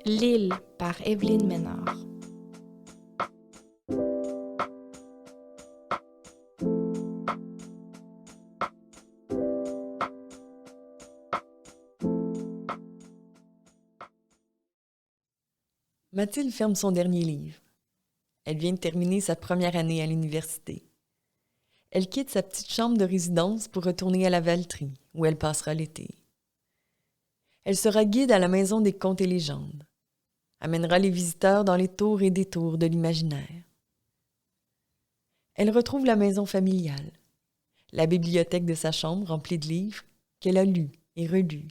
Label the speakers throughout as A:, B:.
A: L'île par Evelyne Ménard.
B: Mathilde ferme son dernier livre. Elle vient de terminer sa première année à l'université. Elle quitte sa petite chambre de résidence pour retourner à la Valtrie, où elle passera l'été. Elle sera guide à la Maison des Contes et légendes. Amènera les visiteurs dans les tours et détours de l'imaginaire. Elle retrouve la maison familiale, la bibliothèque de sa chambre remplie de livres qu'elle a lus et relus.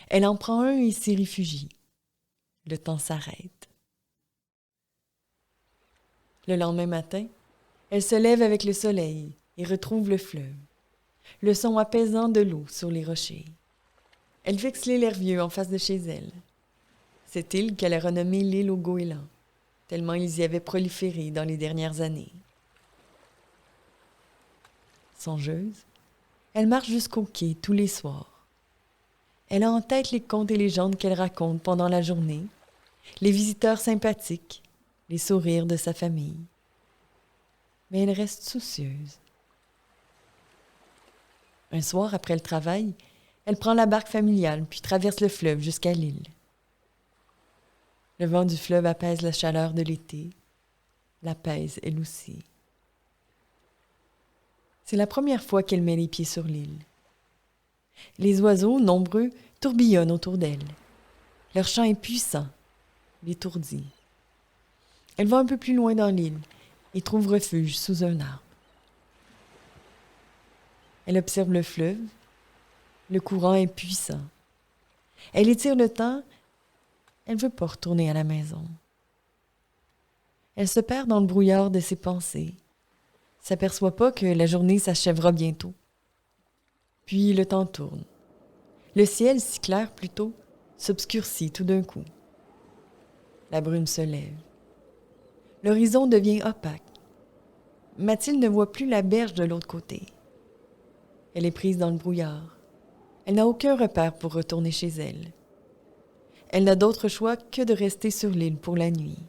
B: Elle en prend un et s'y réfugie. Le temps s'arrête. Le lendemain matin, elle se lève avec le soleil et retrouve le fleuve, le son apaisant de l'eau sur les rochers. Elle fixe l'île Hervieux en face de chez elle. Cette île qu'elle a renommée l'île aux goélands, tellement ils y avaient proliféré dans les dernières années. Songeuse, elle marche jusqu'au quai tous les soirs. Elle a en tête les contes et légendes qu'elle raconte pendant la journée, les visiteurs sympathiques, les sourires de sa famille. Mais elle reste soucieuse. Un soir, après le travail, elle prend la barque familiale puis traverse le fleuve jusqu'à l'île. Le vent du fleuve apaise la chaleur de l'été, l'apaise elle aussi. C'est la première fois qu'elle met les pieds sur l'île. Les oiseaux, nombreux, tourbillonnent autour d'elle. Leur chant est puissant, l'étourdit. Elle va un peu plus loin dans l'île et trouve refuge sous un arbre. Elle observe le fleuve. Le courant est puissant. Elle étire le temps. Elle ne veut pas retourner à la maison. Elle se perd dans le brouillard de ses pensées. S'aperçoit pas que la journée s'achèvera bientôt. Puis le temps tourne. Le ciel, si clair plus tôt, s'obscurcit tout d'un coup. La brume se lève. L'horizon devient opaque. Mathilde ne voit plus la berge de l'autre côté. Elle est prise dans le brouillard. Elle n'a aucun repère pour retourner chez elle. Elle n'a d'autre choix que de rester sur l'île pour la nuit.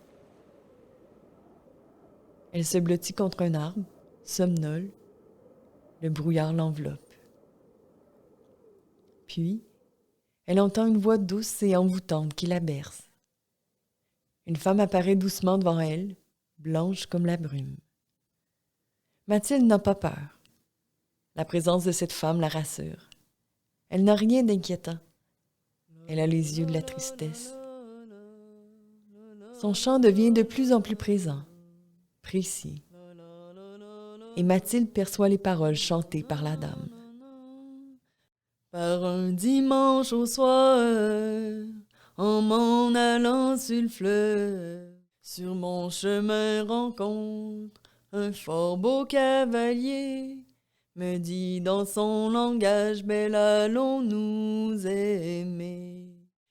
B: Elle se blottit contre un arbre, somnole. Le brouillard l'enveloppe. Puis, elle entend une voix douce et envoûtante qui la berce. Une femme apparaît doucement devant elle, blanche comme la brume. Mathilde n'a pas peur. La présence de cette femme la rassure. Elle n'a rien d'inquiétant. Elle a les yeux de la tristesse. Son chant devient de plus en plus présent, précis. Et Mathilde perçoit les paroles chantées par la dame. Par un dimanche au soir, en m'en allant sur le fleuve, sur mon chemin rencontre un fort beau cavalier, me dit dans son langage, belle allons nous aimer.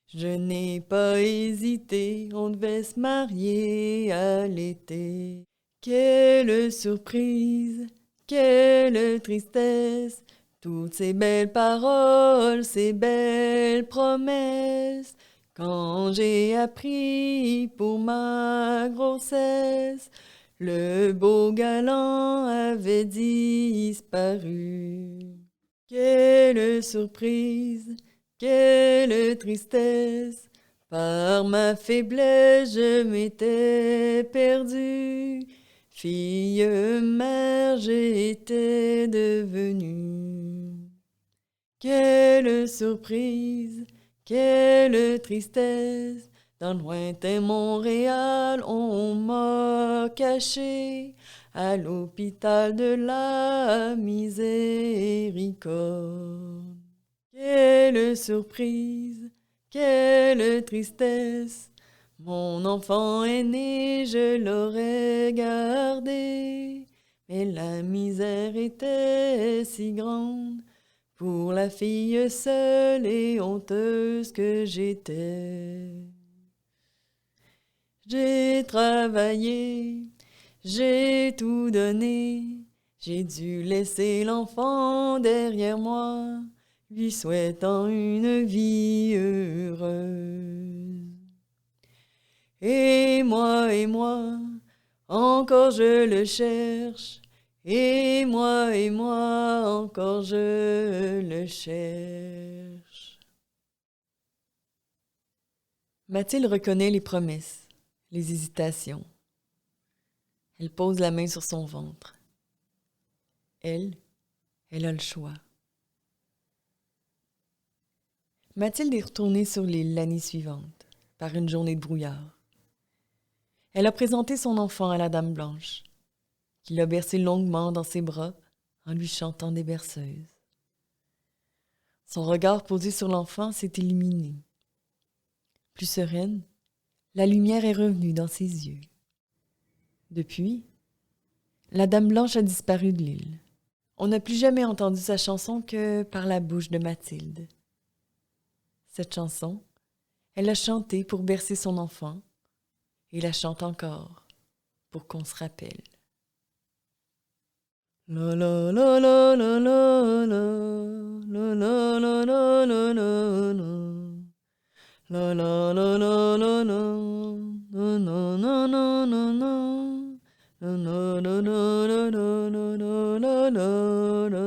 B: Je n'ai pas hésité, on devait se marier à l'été. Quelle surprise, quelle tristesse, toutes ces belles paroles, ces belles promesses, quand j'ai appris pour ma grossesse, le beau galant avait disparu. Quelle surprise, quelle tristesse, par ma faiblesse je m'étais perdue. Fille mère j'étais devenue. Quelle surprise, quelle tristesse, dans le lointain Montréal on m'a caché à l'hôpital de la Miséricorde. Quelle surprise, quelle tristesse, mon enfant aîné, je l'aurais gardé, mais la misère était si grande pour la fille seule et honteuse que j'étais. J'ai travaillé, j'ai tout donné, j'ai dû laisser l'enfant derrière moi, lui souhaitant une vie heureuse. et moi, encore je le cherche, et moi, encore je le cherche. Mathilde reconnaît les promesses, les hésitations. Elle pose la main sur son ventre. Elle a le choix. Mathilde est retournée sur l'île l'année suivante, par une journée de brouillard. Elle a présenté son enfant à la Dame Blanche, qui l'a bercé longuement dans ses bras en lui chantant des berceuses. Son regard posé sur l'enfant s'est illuminé. Plus sereine, la lumière est revenue dans ses yeux. Depuis, la Dame Blanche a disparu de l'île. On n'a plus jamais entendu sa chanson que par la bouche de Mathilde. Cette chanson, elle l'a chantée pour bercer son enfant et la chante encore pour qu'on se rappelle. La la la la la la la la la la la la la. La la la la la la na na na na na na na na na na na na na na